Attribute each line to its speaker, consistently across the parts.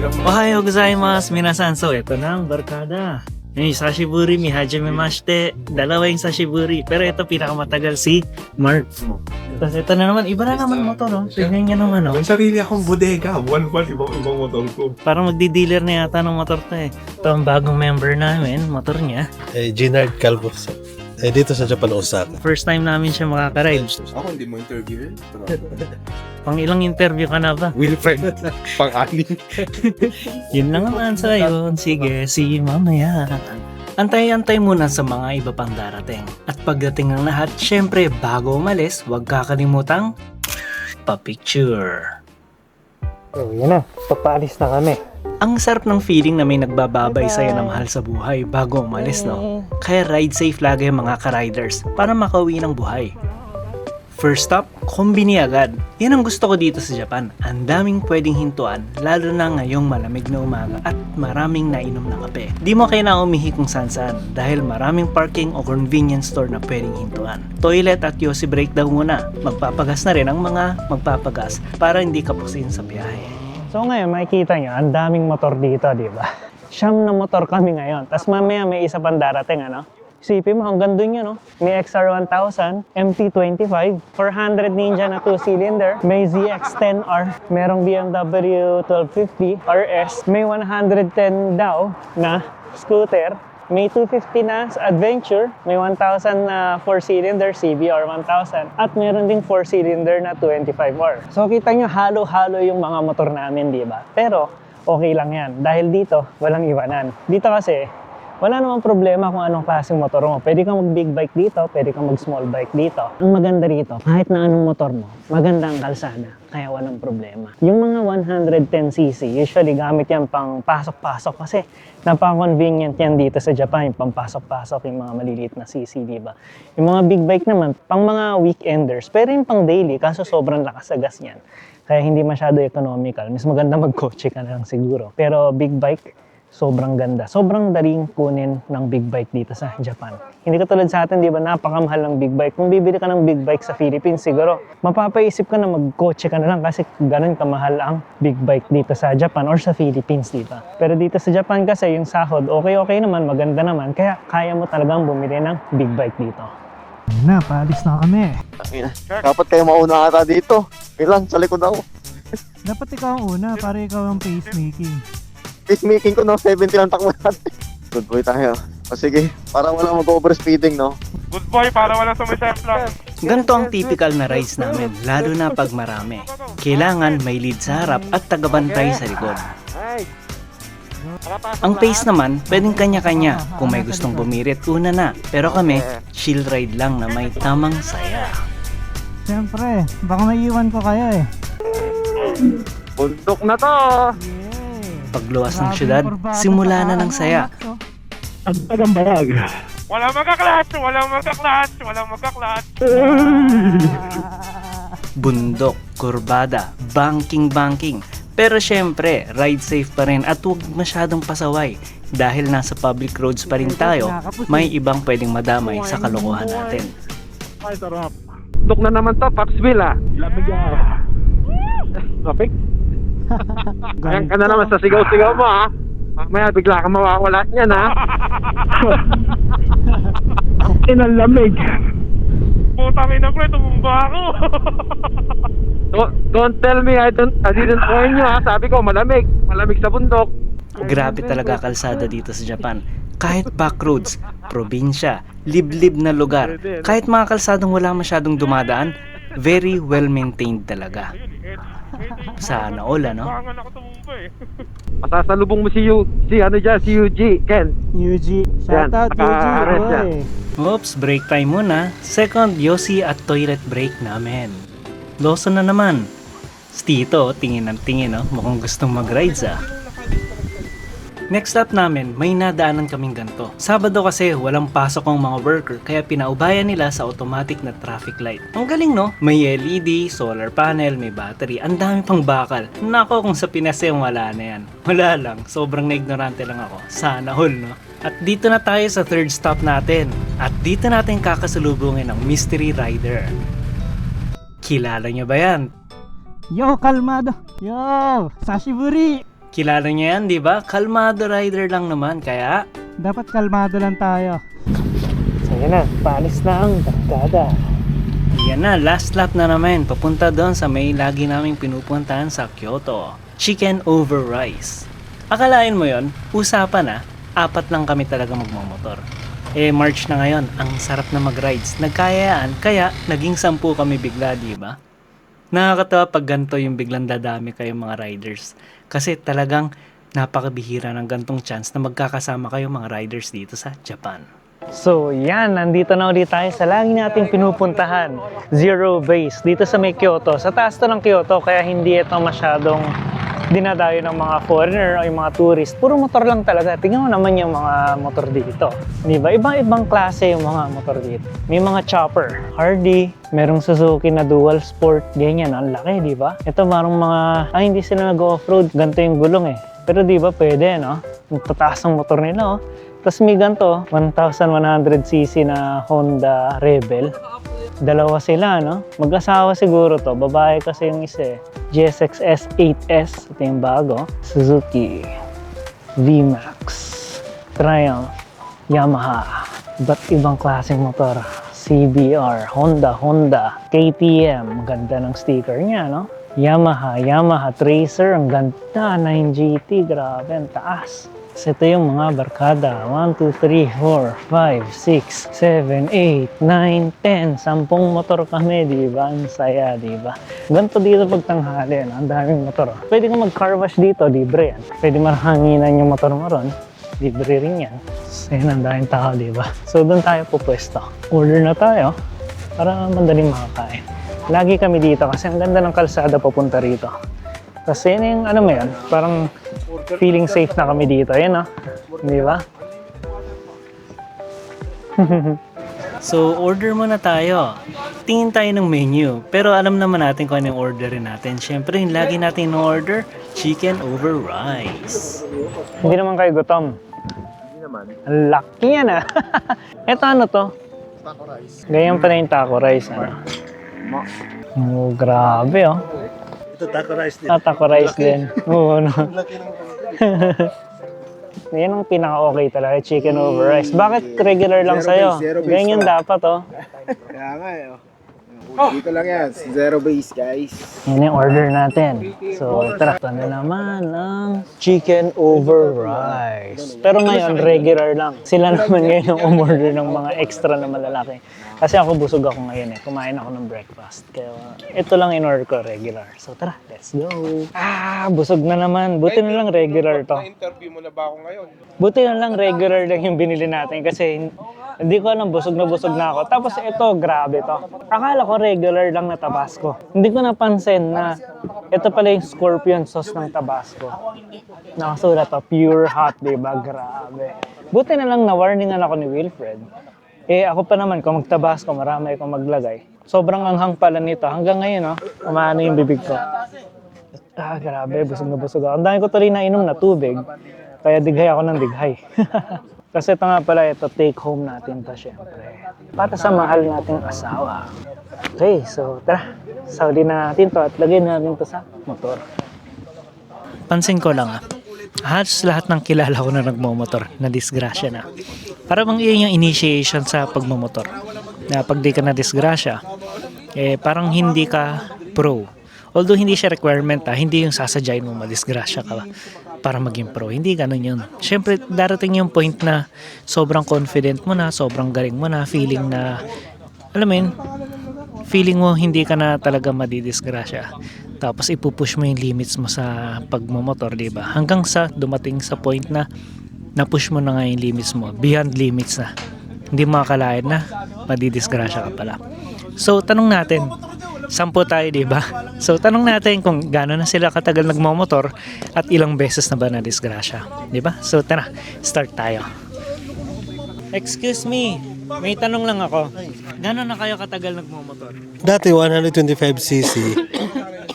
Speaker 1: Ohayo gozaimasu, minasan. So, ito na ang barkada. Sashiburi, mi hajimemashite. Dalawa yung sashiburi. Pero ito pinakamatagal si Mark. Tapos ito na naman, iba na naman motor, no? Tignan niya naman, no?
Speaker 2: May sarili akong bodega. Buwan-buwan, ibang motor ko.
Speaker 1: Parang magdi-dealer na yata ng motor to eh. Ito ang bagong member namin, motor niya.
Speaker 3: Ginard Calvo. Dito sa Japan, Osaka.
Speaker 1: First time namin siya makaka-ride.
Speaker 2: Ako hindi mo interview yun.
Speaker 1: Pang ilang interview ka na ba?
Speaker 2: Wilfred, pang-anim.
Speaker 1: Yun lang ang answer yun. Sige, see you mamaya. Antay-antay muna sa mga iba pang darating. At pagdating ng lahat, syempre bago umalis, huwag kakalimutang pa-picture.
Speaker 4: Oh, yan na. Papaalis na kami.
Speaker 1: Ang sarap ng feeling na may nagbababay sa'yo na mahal sa buhay bago umalis, no? Kaya ride safe lagi ang mga ka-riders para makauwi ng buhay. First stop, kombini agad. Yan ang gusto ko dito sa Japan. Ang daming pwedeng hintuan, lalo na ngayong malamig na umaga at maraming nainom na kape. Di mo kailangan umihi kung saan dahil maraming parking o convenience store na pwedeng hintuan. Toilet at yosi break daw muna. Magpapagas na rin ang mga magpapagas para hindi kapusin sa biyahe.
Speaker 4: So ngayon, makikita nyo, ang daming motor dito, di ba? Siyam na motor kami ngayon. Tapos mamaya may isa pang darating, ano? Isipin mo, hanggang dun yun, no? May XR1000, MT25, 400 Ninja na 2-cylinder, may ZX-10R, merong BMW 1250 RS, may 110 daw na scooter, may 250 na Adventure, may 1,000 na 4-cylinder CBR 1000, at meron ding 4-cylinder na 25R. So kita nyo, halo-halo yung mga motor namin, di ba? Pero okay lang yan, dahil dito, walang iwanan. Dito kasi, wala namang problema kung anong klaseng motor mo. Pwede kang mag-big bike dito, pwede kang mag-small bike dito. Ang maganda rito, kahit na anong motor mo, maganda ang kalsada, kaya walang problema. Yung mga 110cc, usually gamit yan pang pasok-pasok kasi napaka-convenient yan dito sa Japan, yung pang pasok-pasok, yung mga maliliit na cc, diba? Yung mga big bike naman, pang mga weekenders, pero yung pang daily, kaso sobrang lakas sa gas yan. Kaya hindi masyado economical. Mas maganda mag-kotse ka na lang siguro. Pero big bike, sobrang ganda. Sobrang daling kunin ng big bike dito sa Japan. Hindi katulad sa atin, di ba, napakamahal ng big bike. Kung bibili ka ng big bike sa Philippines, siguro mapapaisip ka na magkotse ka na lang kasi ganun kamahal ang big bike dito sa Japan or sa Philippines, di ba? Pero dito sa Japan kasi yung sahod, okay naman, maganda naman. Kaya kaya mo talagang bumili ng big bike dito. Na, paalis na kami.
Speaker 5: Dapat kayo mauna ata dito. Ilan, sa likod ako.
Speaker 4: Dapat ikaw ang una, para ikaw ang pacemaking.
Speaker 5: Peacemaking ko, no? 70 lang takbo natin. Good boy tayo. O sige, para wala mag-overspeeding, no?
Speaker 2: Good boy, para wala sumisep lang.
Speaker 1: Ganito ang typical na rides namin, lalo na pag marami. Kailangan may lead sa harap at tagabantay sa likod. Ang pace naman, pwedeng kanya-kanya. Kung may gustong bumirit, una na. Pero kami, chill ride lang na may tamang saya.
Speaker 4: Siyempre, baka maiiwan ko kayo eh.
Speaker 5: Bundok na to!
Speaker 1: Pagluwas ng syudad, simula na ng saya.
Speaker 4: Ang tagambayag.
Speaker 2: Walang magka-clutch, walang magka-clutch, walang magka-clutch.
Speaker 1: Bundok, kurbada, banking. Pero syempre, ride safe pa rin at huwag masyadong pasaway. Dahil nasa public roads pa rin tayo, may ibang pwedeng madamay sa kalokohan natin.
Speaker 4: Ay, sarap.
Speaker 5: Bundok na naman to, Foxville, ah.
Speaker 4: Lamig yan.
Speaker 5: Traffic? Ayan ka na naman sa sigaw-sigaw mo, ha? Mamaya bigla kang mawawala niyan, ha?
Speaker 4: Ang lamig.
Speaker 2: Putang ina ko, tumumba ako.
Speaker 5: Don't tell me I didn't warn you, ha? Sabi ko, malamig sa bundok.
Speaker 1: Grabe talaga kalsada dito sa Japan. Kahit back roads, probinsya, liblib na lugar, kahit mga kalsadang wala masyadong dumadaan, very well maintained talaga. Sana all, no?
Speaker 2: Bangan ako tumumba eh.
Speaker 5: Masasalubong mo si UG, Ken.
Speaker 4: UG.
Speaker 5: Yan,
Speaker 4: Shoutout UG.
Speaker 5: naka-arrest yan.
Speaker 4: Boy.
Speaker 1: Oops, break time muna. Second, yosi at toilet break namin. Lawson na naman. Tito, tingin ng tingin, no? Mukhang gustong mag-rides, ah. Next stop namin, may nadaanan kaming ganito. Sabado kasi walang pasok ang mga worker kaya pinaubayan nila sa automatic na traffic light. Ang galing, no? May LED, solar panel, may battery, ang dami pang bakal. Nako, kung sa Pinas yung wala na yan. Wala lang, sobrang na-ignorante lang ako. Sana all, no? At dito na tayo sa third stop natin. At dito natin kakasalubungin ang Mystery Rider. Kilala nyo ba yan?
Speaker 4: Yo, kalmado. Yo, sashiburi.
Speaker 1: Kilala niya yan, di ba? Kalmado rider lang naman, kaya...
Speaker 4: Dapat kalmado lang tayo. So yun na, paalis na ang barkada.
Speaker 1: Yan na, last lap na naman. Papunta doon sa may lagi naming pinupuntahan sa Kyoto. Chicken over rice. Akalain mo yon, usapan na, 4 lang kami talaga magmamotor. March na ngayon, ang sarap na mag-rides. Nagkayaan, kaya naging 10 kami bigla, di ba? Nakakatawa pag ganito yung biglang dadami kayong mga riders. Kasi talagang napakabihira ng gantong chance na magkakasama kayong mga riders dito sa Japan.
Speaker 4: So yan, nandito na ulit tayo sa lagi nating pinupuntahan. Zero base, dito sa may Kyoto. Sa taas to ng Kyoto, kaya hindi ito masyadong dinadayo ng mga foreigner o yung mga tourist. Puro motor lang talaga. Tingnan mo naman yung mga motor dito. Di ba? Ibang klase yung mga motor dito. May mga chopper, Harley, merong Suzuki na dual sport, ganyan. Ang laki, di ba? Ito marong mga, hindi sila nag-off-road. Ganito yung gulong eh. Pero di ba pwede, no? Ang tataas ng motor nila, oh. Tapos may ganito, 1,100cc na Honda Rebel. Dalawa sila, no? Mag-asawa siguro to. Babae kasi yung isa eh. GSX-S 8S. Ito yung bago. Suzuki VMAX Triumph Yamaha. Iba't ibang klaseng motor. CBR, Honda, KTM. Ganda ng sticker niya, no? Yamaha Tracer. Ang ganda. 9GT. Grabe, ang taas. So ito yung mga barkada. 1, 2, 3, 4, 5, 6, 7, 8, 9, 10. 10 motor kami, di ba? Ang saya, di ba? Ganito dito pag tanghali, no? Ang daming motor. Pwede kang mag-car wash dito, libre yan. Pwede marahanginan yung motor mo ron. Libre rin yan. So yan, ang daming tao, di ba? So doon tayo pupwesto. Order na tayo para madaling makakain. Lagi kami dito kasi ang ganda ng kalsada papunta rito. Kasi yun yung, ano mo yan, parang feeling safe na kami dito. Yan, no? Di ba?
Speaker 1: So, order muna tayo. Tingin tayo ng menu. Pero alam naman natin kung anong orderin natin. Siyempre, yung lagi natin in-order, chicken over rice.
Speaker 4: Hindi naman kayo gutom. Hindi naman. Ang laki yan, ah. Ito ano to? Taco rice. Ganyan pala yung taco rice. Ano? Oh, grabe, oh.
Speaker 3: Ito, taco rice din.
Speaker 4: Taco rice din. Oo, no? Yan ang pinaka-okay talaga, chicken over rice. Bakit regular lang sa'yo? Ganyan dapat, oh.
Speaker 6: Kaya nga eh. Dito lang yan. Zero base, guys.
Speaker 4: Yan yung order natin. So, tara. Ito na naman ang chicken over rice. Pero ngayon, regular lang. Sila naman ngayon ang umorder ng mga extra na malalaki. Kasi ako busog ako ngayon eh. Kumain ako ng breakfast. Kaya ito lang in-order ko, regular. So tara, let's go. Busog na naman. Buti na lang regular to.
Speaker 2: Na-interview mo na ba ako ngayon?
Speaker 4: Buti na lang regular lang yung binili natin kasi hindi ko alam, busog na ako. Tapos ito, grabe to. Akala ko regular lang na Tabasco. Hindi ko napansin na ito pala yung scorpion sauce ng Tabasco. Nakasulat to, pure hot, diba? Grabe. Buti na lang na-warningan ako ni Wilfred. Ako pa naman, kung mag-Tabasco, marami akong maglagay. Sobrang anghang pala nito. Hanggang ngayon, umaano yung bibig ko. Grabe, busog na busog ako. Ang dami ko tuloy na inom na tubig. Kaya dighay ako ng dighay. Kasi ito nga pala, ito take home natin to syempre. Para sa mahal nating asawa. Okay, so tara. Saudi na natin to at lagyan natin to sa motor.
Speaker 1: Pansin ko lang halos lahat ng kilala ko na nagmamotor na disgrasya na. Para bang iyon yung initiation sa pagmamotor. Na pag di ka na disgrasya, parang hindi ka pro. Although hindi siya requirement, hindi yung sasadyain mo madisgrasya ka para maging pro. Hindi ganun yun. Siyempre, darating yung point na sobrang confident mo na, sobrang galing mo na, feeling na, alam mo yun, feeling mo hindi ka na talaga madidisgrasya. Tapos ipupush mo yung limits mo sa pagmamotor, di ba? Hanggang sa dumating sa point na na-push mo na nga yung limits mo, beyond limits na. Hindi makakalain na madidisgrasya ka pala. So, tanong natin, 10 tayo, di ba? So, tanong natin kung gaano na sila katagal nagmamotor at ilang beses na ba na-disgrasya, di ba? So, tara, start tayo. Excuse me, may tanong lang ako. Gaano na kayo katagal nagmamotor?
Speaker 3: Dati 125cc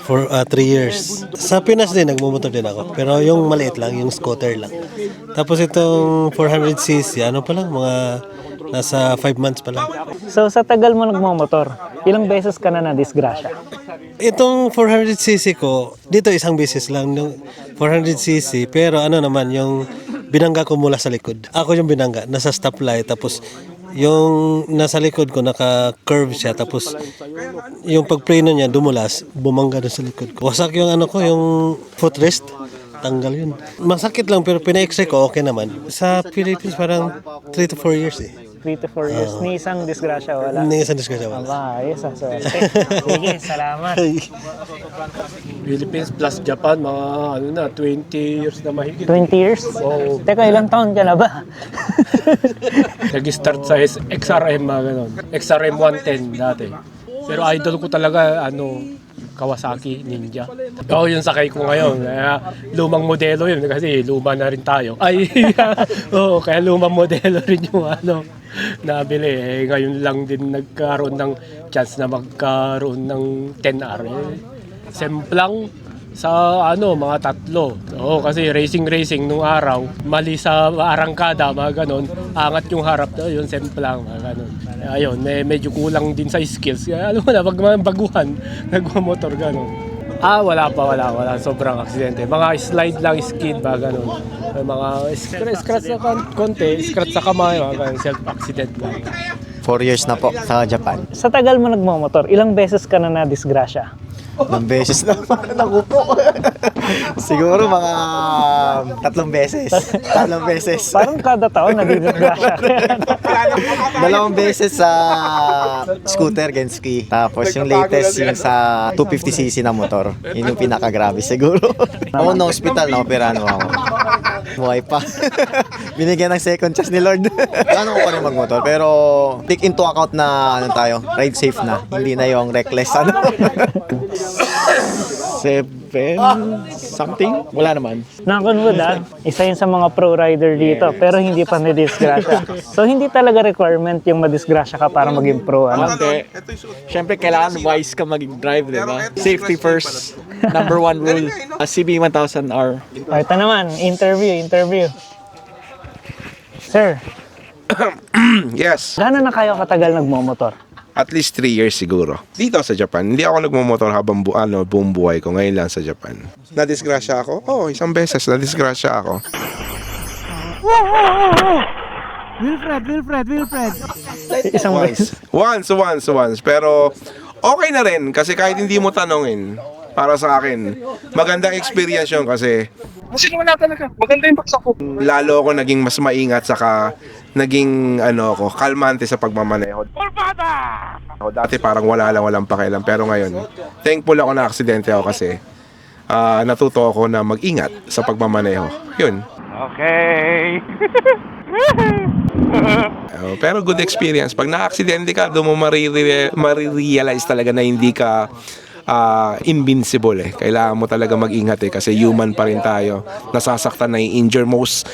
Speaker 3: for 3 years. Sa Pinas din, nagmumotor din ako. Pero yung maliit lang, yung scooter lang. Tapos itong 400cc, ano pa lang, mga Nasa 5 months pa lang.
Speaker 4: So sa tagal mo nagmamotor, ilang beses ka na na-disgrasya?
Speaker 3: Itong 400cc ko, dito isang beses lang yung 400cc, pero ano naman, yung binangga ko mula sa likod. Ako yung binangga, nasa stoplight, tapos yung nasa likod ko, naka-curve siya, tapos yung pagpreno niya dumulas, bumangga doon sa likod ko. Wasak yung ano ko, yung footrest, tanggal yun. Masakit lang, pero pina-x-ray ko, okay naman. Sa Philippines, parang 3 to 4 years eh.
Speaker 4: 3 to 4 years. Ni isang disgrasya wala.
Speaker 3: Hindi isang diskusya wala.
Speaker 4: Aba, ayos ang swerte. Sige, salamat.
Speaker 7: Philippines plus Japan, mga ano na, 20 years na mahigit.
Speaker 4: 20 years?
Speaker 7: Oo.
Speaker 4: Teka, ilang taon ka na ba?
Speaker 7: Nag-start sa XRM, mga ganun. XRM 110 dati. Pero idol ko talaga, Kawasaki Ninja. Oo, yung sakay ko ngayon. Kaya lumang modelo yun kasi luma na rin tayo. Ay, oo, kaya lumang modelo rin yung nabili. Ngayon lang din nagkaroon ng chance na magkaroon ng 10R. Semplang sa mga tatlo. Oo, kasi racing nung araw, mali sa arangkada, mga ganon, angat yung harap, yun semplang, mga ganon. Ayun, medyo kulang din sa skills. Kaya alam mo na, pag baguhan, nagmamotor, ganon. Wala. Sobrang aksidente. Mga slide lang, skid, mga ganon. Mga scratch sa konti, scratch sa kamay, mga ganon, self-accident lang.
Speaker 6: 4 years na po sa Japan.
Speaker 4: Sa tagal mo nagmamotor, ilang beses ka na na-disgrasya?
Speaker 6: Ilang beses na naku po. Siguro mga 3 beses. 3 beses.
Speaker 4: Parang kada taon na-disgrasya.
Speaker 6: 2 beses sa scooter, Genski. Tapos yung latest yung sa 250cc na motor. Yun yung pinakagrabe siguro. Ako na hospital, na-operahan ako. Buhay pa. Binigyan ng second chance ni Lord. Ano ko pa rin magmotor. Pero take into account na ride safe na. Hindi na yung reckless. 7 something? Wala naman.
Speaker 4: Knock on wood, isa yun sa mga pro rider dito, pero hindi pa na-disgrasya. So hindi talaga requirement yung ma-disgrasya ka para maging pro,
Speaker 8: Hindi. Siyempre, kailangan wise ka maging drive, di ba? Safety first. Number 1 rule. CB 1000R.
Speaker 4: O, ito naman, interview. Sir,
Speaker 9: Yes,
Speaker 4: gaano na kayo katagal nagmomotor?
Speaker 9: at least 3 years siguro. Dito sa Japan, hindi ako nagmumotor habang buong buhay ko. Ngayon lang sa Japan. Nadisgrasya ako? Oo, isang beses nadisgrasya ako.
Speaker 4: Wilfred. Isang beses.
Speaker 9: Once. Pero okay na rin kasi kahit hindi mo tanongin, para sa akin, magandang experience yun kasi
Speaker 2: Wala talaga. Maganda yung bagsak ko.
Speaker 9: lalo ako naging mas maingat saka naging kalmante sa pagmamaneho.
Speaker 2: Kurbada!
Speaker 9: Dati parang walang pakialam pero ngayon, thankful ako na aksidente ako kasi natuto ako na mag-ingat sa pagmamaneho. Yun.
Speaker 2: Okay.
Speaker 9: Pero good experience. Pag na-aksidente ka, doon mo marirealize talaga na hindi ka invincible eh. Kailangan mo talaga mag-ingat eh kasi human pa rin tayo. Nasasaktan na i-injure. Most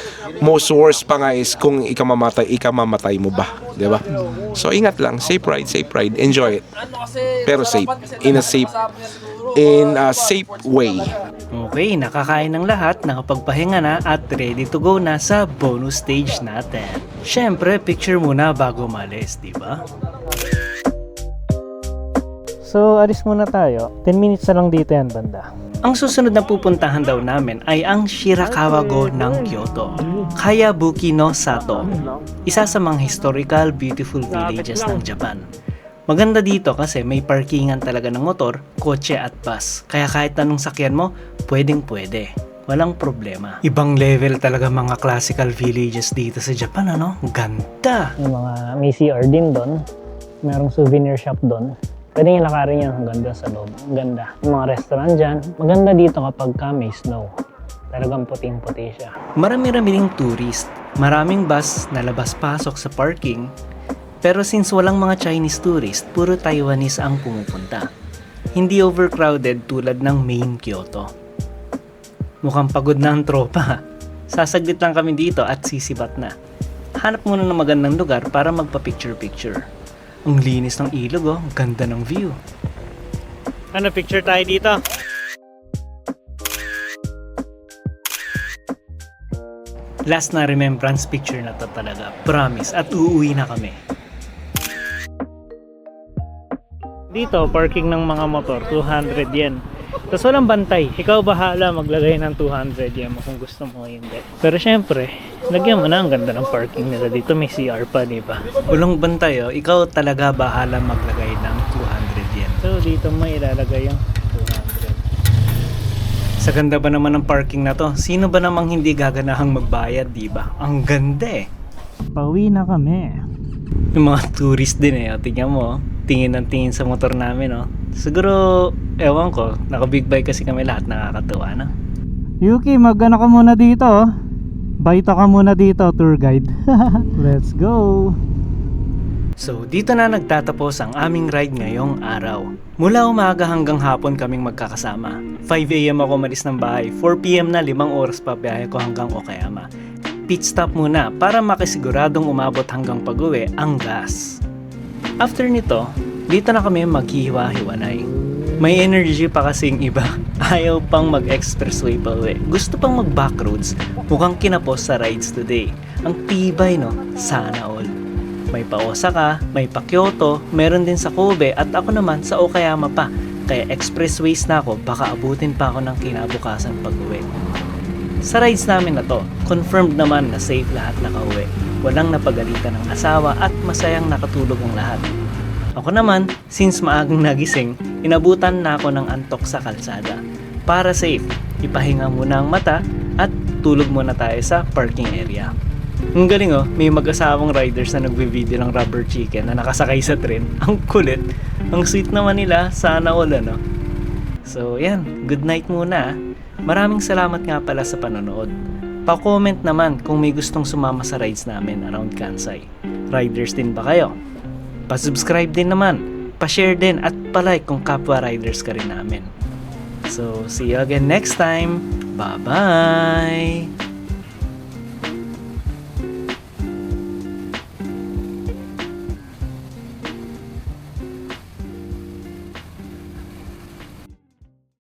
Speaker 9: worst pa nga is kung ikamamatay mo ba, 'di ba? So ingat lang, safe ride, enjoy it. Pero safe, in a safe way.
Speaker 1: Okay, nakakain ng lahat, nakapagpahinga na at ready to go na sa bonus stage natin. Syempre, picture muna bago malis, di ba?
Speaker 4: So, alis muna tayo. 10 minutes na lang dito yan, banda.
Speaker 1: Ang susunod na pupuntahan daw namin ay ang Shirakawa-go ng Kyoto, Kayabuki no Sato, isa sa mga historical, beautiful villages ng Japan. Maganda dito kasi may parkingan talaga ng motor, kotse at bus. Kaya kahit anong sakyan mo, pwedeng-pwede. Walang problema. Ibang level talaga mga classical villages dito sa Japan, Ganda!
Speaker 4: Yung mga may CR din doon. Merong souvenir shop doon. Pwede nyo lakarin yan hanggang doon sa loob. Ang ganda. Yung mga restaurant dyan. Maganda dito kapag may snow. Talagang puting-puti siya.
Speaker 1: Marami-rami ding tourist. Maraming bus na labas-pasok sa parking. Pero since walang mga Chinese tourist, puro Taiwanese ang pumupunta. Hindi overcrowded tulad ng main Kyoto. Mukhang pagod na ang tropa. Sasaglit lang kami dito at sisibat na. Hanap muna ng magandang lugar para magpa-picture-picture. Ang linis ng ilog, ganda ng view.
Speaker 4: Ano, picture tayo dito?
Speaker 1: Last na remembrance picture na to talaga. Promise. At uuwi na kami. Dito, parking ng mga motor, 200 yen. Tapos walang bantay. Ikaw bahala maglagay ng 200 yen mo kung gusto mo o hindi. Pero syempre, lagyan mo na, ang ganda ng parking nila dito. May CR pa, di ba? Walang bantay, oh. Ikaw talaga bahala maglagay ng 200 yen. So dito mo ilalagay yung 200. Sa ganda ba naman ng parking na to? Sino ba namang hindi gaganahang magbayad, di ba? Ang ganda eh. Pauwi na kami. Yung mga tourist din eh. O, tingnan mo, tingin ng tingin sa motor namin, oh. Siguro, ewan ko, naka-big bike kasi kami lahat, nakakatuwa na. Yuki, mag-ano ka muna dito, oh. Baito ka muna dito, tour guide. Let's go! So, dito na nagtatapos ang aming ride ngayong araw. Mula umaga hanggang hapon kaming magkakasama. 5 AM ako umalis ng bahay, 4 PM na 5 oras pa biyahe ko hanggang Okayama. Pit stop muna para makisiguradong umabot hanggang pag-uwi ang gas. After nito, dito na kami maghihiwa-hiwanay. May energy pa kasing iba. Ayaw pang mag-expressway pa uwi. Gusto pang mag-backroads. Mukhang kinapos sa rides today. Ang tibay, no? Sana all. May pa Osaka, may pa Kyoto, meron din sa Kobe at ako naman sa Okayama pa. Kaya expressways na ako, baka abutin pa ako ng kinabukasan pag-uwi. Sa rides namin na to, confirmed naman na safe lahat nakauwi. Walang napagalitan ng asawa at masayang nakatulog ang lahat. Ako naman, since maagang nagising, inabutan na ako ng antok sa kalsada. Para safe, ipahinga muna ang mata at tulog muna tayo sa parking area. Ang galing oh, may mag-asawang riders na nagbe-video ng rubber chicken na nakasakay sa tren. Ang kulit. Ang sweet naman nila, sana all ano. So yan, good night muna. Maraming salamat nga pala sa panonood. Pa-comment naman kung may gustong sumama sa rides namin around Kansai. Riders din ba kayo? Pa-subscribe din naman, pa-share din at pa-like kung kapwa riders ka rin namin. So, see you again next time. Bye-bye!